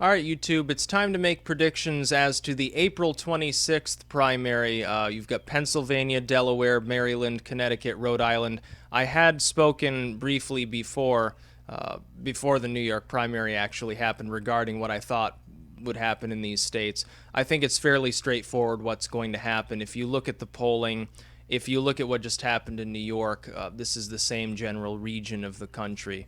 All right, YouTube, it's time to make predictions as to the April 26th primary. You've got Pennsylvania, Delaware, Maryland, Connecticut, Rhode Island. I had spoken briefly before the New York primary actually happened regarding what I thought would happen in these states. I think it's fairly straightforward what's going to happen. If you look at the polling, if you look at what just happened in New York, this is the same general region of the country.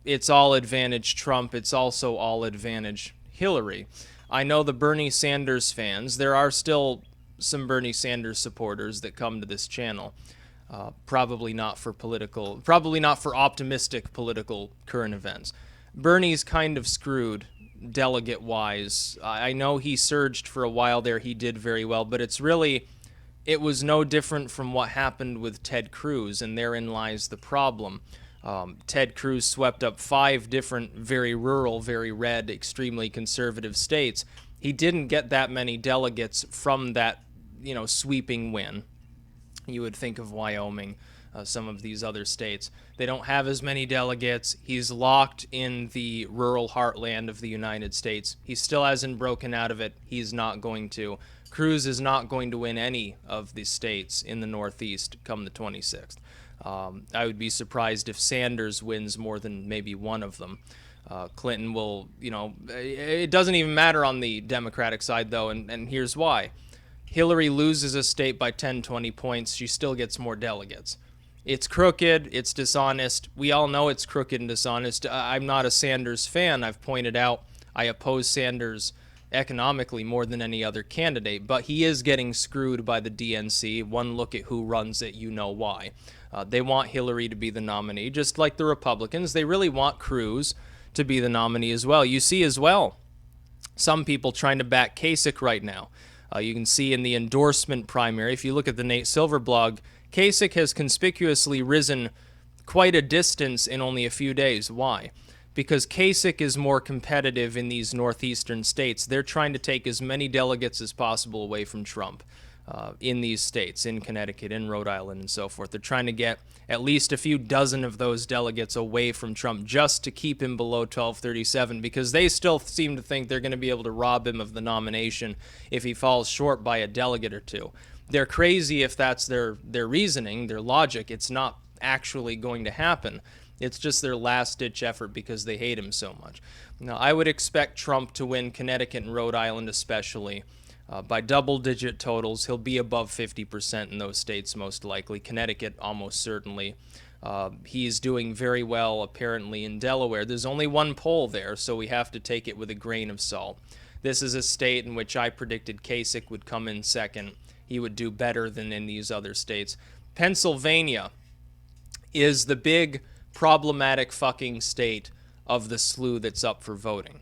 It's all advantage Trump. It's also all advantage Hillary. I know the Bernie Sanders fans. There are still some Bernie Sanders supporters that come to this channel. Probably not for optimistic political current events. Bernie's kind of screwed delegate wise. I know he surged for a while there. He did very well, but it was no different from what happened with Ted Cruz, and therein lies the problem. Ted Cruz swept up 5 different, very rural, very red, extremely conservative states. He didn't get that many delegates from that, sweeping win. You would think of Wyoming, some of these other states. They don't have as many delegates. He's locked in the rural heartland of the United States. He still hasn't broken out of it. He's not going to. Cruz is not going to win any of the states in the Northeast come the 26th. I would be surprised if Sanders wins more than maybe one of them. Clinton will, it doesn't even matter on the Democratic side, though, and here's why. Hillary loses a state by 10, 20 points. She still gets more delegates. It's crooked. It's dishonest. We all know it's crooked and dishonest. I'm not a Sanders fan. I've pointed out I oppose Sanders economically more than any other candidate, but he is getting screwed by the DNC. One look at who runs it, you know why. They want Hillary to be the nominee, just like the Republicans. They really want Cruz to be the nominee as well. You see as well some people trying to back Kasich right now. You can see in the endorsement primary, if you look at the Nate Silver blog, Kasich has conspicuously risen quite a distance in only a few days. Why? Because Kasich is more competitive in these northeastern states. They're trying to take as many delegates as possible away from Trump in these states, in Connecticut, in Rhode Island, and so forth. They're trying to get at least a few dozen of those delegates away from Trump just to keep him below 1237, because they still seem to think they're going to be able to rob him of the nomination if he falls short by a delegate or two. They're crazy if that's their reasoning, their logic. It's not actually going to happen. It's just their last-ditch effort because they hate him so much. Now, I would expect Trump to win Connecticut and Rhode Island especially. By double-digit totals, he'll be above 50% in those states most likely. Connecticut almost certainly. He's doing very well apparently in Delaware. There's only one poll there, so we have to take it with a grain of salt. This is a state in which I predicted Kasich would come in second. He would do better than in these other states. Pennsylvania is the big problematic fucking state of the slew that's up for voting.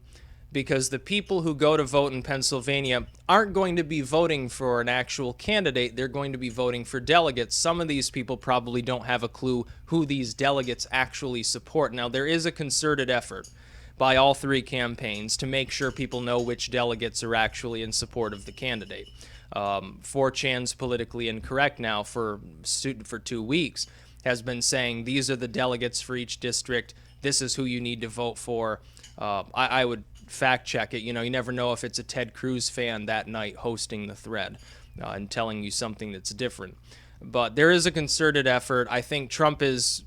Because the people who go to vote in Pennsylvania aren't going to be voting for an actual candidate. They're going to be voting for delegates. Some of these people probably don't have a clue who these delegates actually support. Now, there is a concerted effort by all 3 campaigns to make sure people know which delegates are actually in support of the candidate. 4chan's politically incorrect now for 2 weeks has been saying these are the delegates for each district. This is who you need to vote for. I would fact check it. You never know if it's a Ted Cruz fan that night hosting the thread and telling you something that's different. But there is a concerted effort. I think Trump is,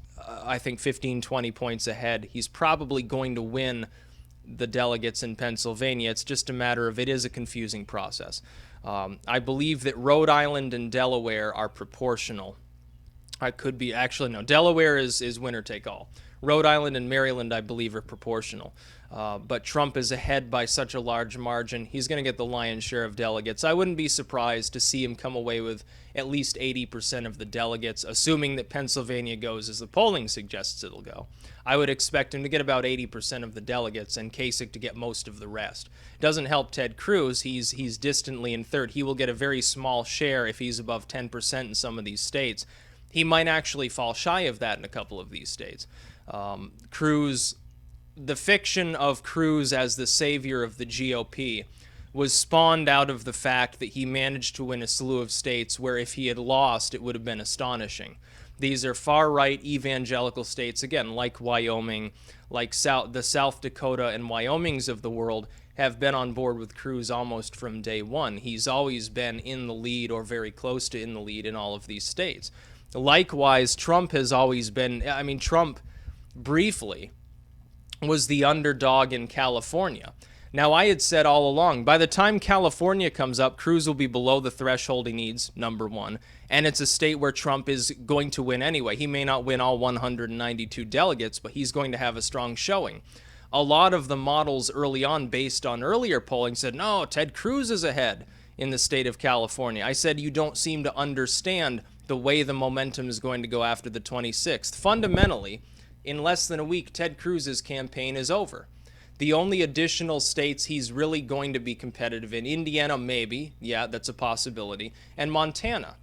15, 20 points ahead. He's probably going to win the delegates in Pennsylvania. It's just a matter of it is a confusing process. I believe that Rhode Island and Delaware are proportional. I could be actually no. Delaware is winner take all. Rhode Island and Maryland, I believe, are proportional. But Trump is ahead by such a large margin. He's going to get the lion's share of delegates. I wouldn't be surprised to see him come away with at least 80% of the delegates, assuming that Pennsylvania goes as the polling suggests it'll go. I would expect him to get about 80% of the delegates and Kasich to get most of the rest. Doesn't help Ted Cruz. He's distantly in third. He will get a very small share if he's above 10% in some of these states. He might actually fall shy of that in a couple of these states. Cruz, the fiction of Cruz as the savior of the GOP was spawned out of the fact that he managed to win a slew of states where if he had lost, it would have been astonishing. These are far-right evangelical states, again, like Wyoming, like the South Dakota and Wyomings of the world have been on board with Cruz almost from day one. He's always been in the lead or very close to in the lead in all of these states. Likewise, Trump has always been, I mean, Trump briefly was the underdog in California. Now, I had said all along, by the time California comes up, Cruz will be below the threshold he needs, number one, and it's a state where Trump is going to win anyway. He may not win all 192 delegates, but he's going to have a strong showing. A lot of the models early on, based on earlier polling, said, no, Ted Cruz is ahead in the state of California. I said, you don't seem to understand the way the momentum is going to go after the 26th. Fundamentally, in less than a week, Ted Cruz's campaign is over. The only additional states he's really going to be competitive in, Indiana maybe, yeah, that's a possibility, and Montana.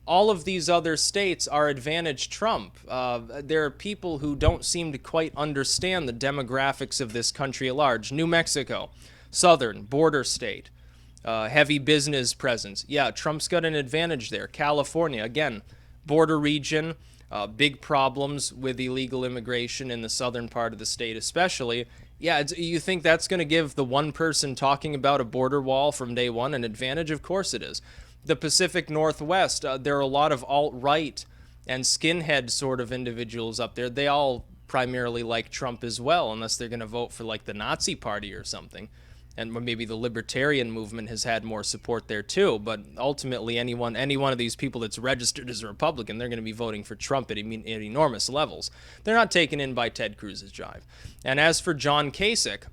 All of these other states are advantage Trump. There are people who don't seem to quite understand the demographics of this country at large. New Mexico, southern, border state, heavy business presence. Yeah, Trump's got an advantage there. California, again, border region, big problems with illegal immigration in the southern part of the state especially. Yeah, you think that's going to give the one person talking about a border wall from day one an advantage? Of course it is. The Pacific Northwest, there are a lot of alt-right and skinhead sort of individuals up there. They all primarily like Trump as well, unless they're going to vote for like the Nazi Party or something. And maybe the libertarian movement has had more support there too. But ultimately, any one of these people that's registered as a Republican, they're going to be voting for Trump at enormous levels. They're not taken in by Ted Cruz's jive. And as for John Kasich,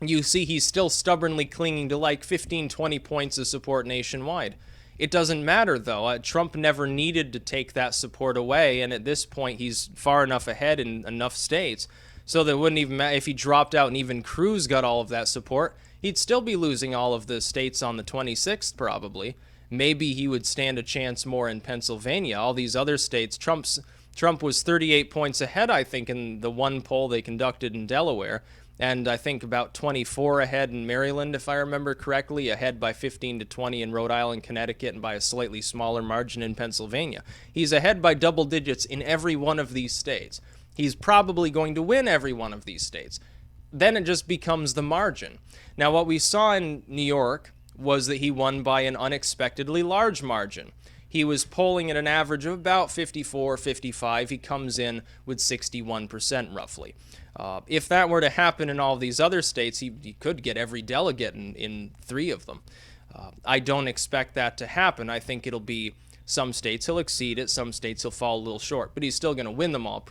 you see he's still stubbornly clinging to like 15, 20 points of support nationwide. It doesn't matter, though. Trump never needed to take that support away, and at this point, he's far enough ahead in enough states so that it wouldn't even matter if he dropped out and even Cruz got all of that support. He'd still be losing all of the states on the 26th, probably. Maybe he would stand a chance more in Pennsylvania. All these other states, Trump was 38 points ahead, I think, in the one poll they conducted in Delaware. And I think about 24 ahead in Maryland, if I remember correctly, ahead by 15 to 20 in Rhode Island, Connecticut, and by a slightly smaller margin in Pennsylvania. He's ahead by double digits in every one of these states. He's probably going to win every one of these states. Then it just becomes the margin. Now, what we saw in New York was that he won by an unexpectedly large margin. He was polling at an average of about 54, 55. He comes in with 61% roughly. If that were to happen in all these other states, he could get every delegate in 3 of them. I don't expect that to happen. I think it'll be some states he'll exceed it, some states he'll fall a little short, but he's still going to win them all,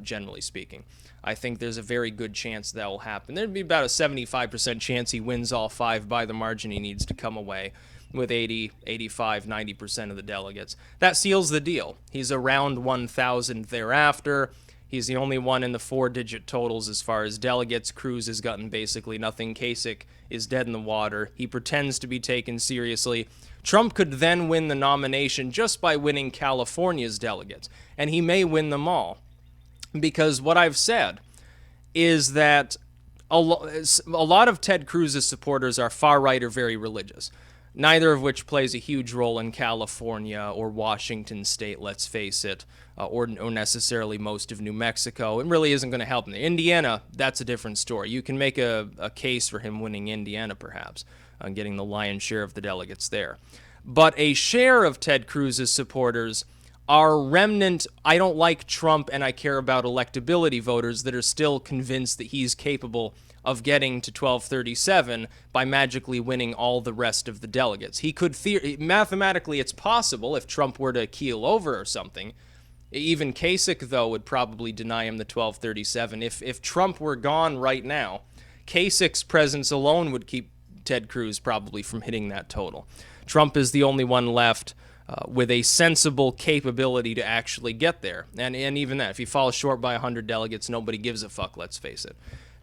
generally speaking. I think there's a very good chance that will happen. There'd be about a 75% chance he wins all 5 by the margin he needs to come away with 80, 85, 90% of the delegates. That seals the deal. He's around 1,000 thereafter. He's the only one in the 4-digit totals as far as delegates. Cruz has gotten basically nothing. Kasich is dead in the water. He pretends to be taken seriously. Trump could then win the nomination just by winning California's delegates, and he may win them all. Because what I've said is that a lot of Ted Cruz's supporters are far-right or very religious, neither of which plays a huge role in California or Washington State, let's face it, or necessarily most of New Mexico. It really isn't going to help him. Indiana, that's a different story. You can make a case for him winning Indiana, perhaps, and getting the lion's share of the delegates there. But a share of Ted Cruz's supporters are remnant, I don't like Trump and I care about electability voters that are still convinced that he's capable of getting to 1237 by magically winning all the rest of the delegates. He could, mathematically it's possible if Trump were to keel over or something. Even Kasich, though, would probably deny him the 1237. If Trump were gone right now, Kasich's presence alone would keep Ted Cruz probably from hitting that total. Trump is the only one left with a sensible capability to actually get there. And even that, if he falls short by 100 delegates, nobody gives a fuck, let's face it.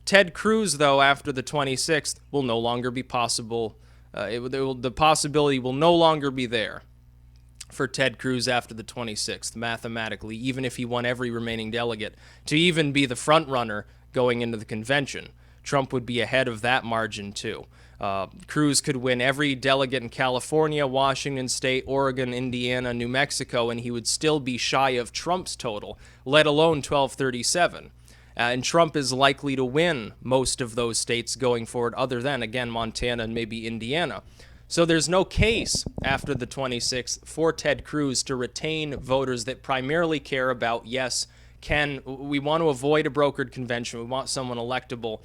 Ted Cruz, though, after the 26th, will no longer be possible. The possibility will no longer be there for Ted Cruz after the 26th, mathematically, even if he won every remaining delegate, to even be the front runner going into the convention. Trump would be ahead of that margin too. Cruz could win every delegate in California, Washington State, Oregon, Indiana, New Mexico, and he would still be shy of Trump's total, let alone 1237. And Trump is likely to win most of those states going forward, other than, again, Montana and maybe Indiana. So there's no case after the 26th for Ted Cruz to retain voters that primarily care about, yes, we want to avoid a brokered convention, we want someone electable.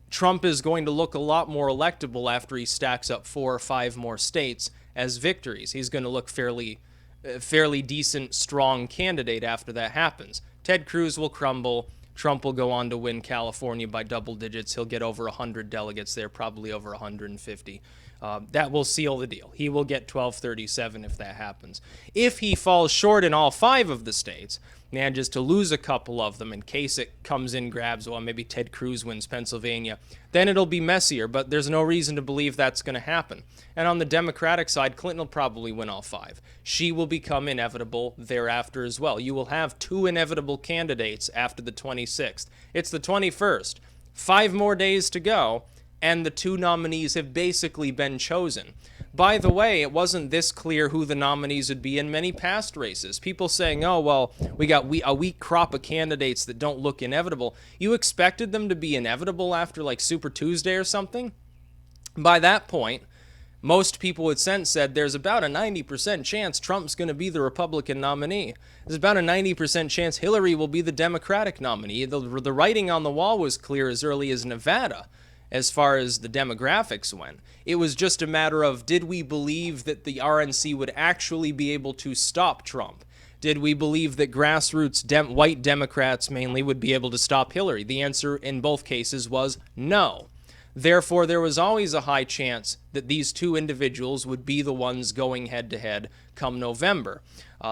Trump is going to look a lot more electable after he stacks up 4 or 5 more states as victories. He's going to look fairly decent, strong candidate after that happens. Ted Cruz will crumble. Trump will go on to win California by double digits. He'll get over 100 delegates there, probably over 150. That will seal the deal. He will get 1237 if that happens. If he falls short in all 5 of the states, manages to lose a couple of them in case it comes in grabs, well, maybe Ted Cruz wins Pennsylvania, then it'll be messier, but there's no reason to believe that's going to happen. And on the Democratic side, Clinton will probably win all 5. She will become inevitable thereafter as well. You will have 2 inevitable candidates after the 26th. It's the 21st. 5 more days to go, and the 2 nominees have basically been chosen. By the way, it wasn't this clear who the nominees would be in many past races. People saying, oh, well, we got a weak crop of candidates that don't look inevitable. You expected them to be inevitable after like Super Tuesday or something? By that point, most people with sense said there's about a 90% chance Trump's going to be the Republican nominee. There's about a 90% chance Hillary will be the Democratic nominee. The writing on the wall was clear as early as Nevada as far as the demographics went. It was just a matter of, did we believe that the RNC would actually be able to stop Trump? Did we believe that grassroots white Democrats mainly would be able to stop Hillary? The answer in both cases was no. Therefore, there was always a high chance that these 2 individuals would be the ones going head-to-head come November.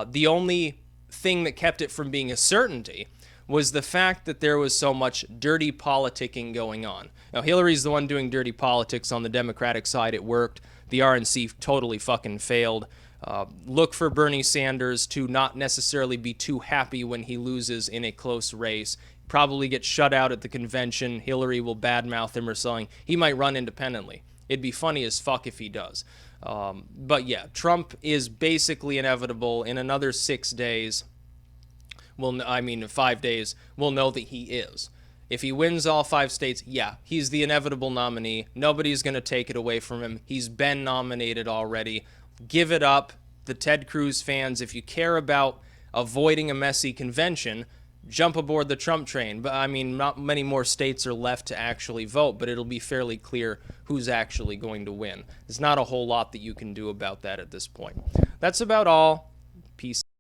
The only thing that kept it from being a certainty was the fact that there was so much dirty politicking going on. Now, Hillary's the one doing dirty politics on the Democratic side. It worked. The RNC totally fucking failed. Look for Bernie Sanders to not necessarily be too happy when he loses in a close race. Probably get shut out at the convention. Hillary will badmouth him or something. He might run independently. It'd be funny as fuck if he does. But yeah, Trump is basically inevitable. In another 6 days, 5 days, we'll know that he is. If he wins all 5 states, yeah, he's the inevitable nominee. Nobody's going to take it away from him. He's been nominated already. Give it up, the Ted Cruz fans. If you care about avoiding a messy convention, jump aboard the Trump train. But not many more states are left to actually vote, but it'll be fairly clear who's actually going to win. There's not a whole lot that you can do about that at this point. That's about all.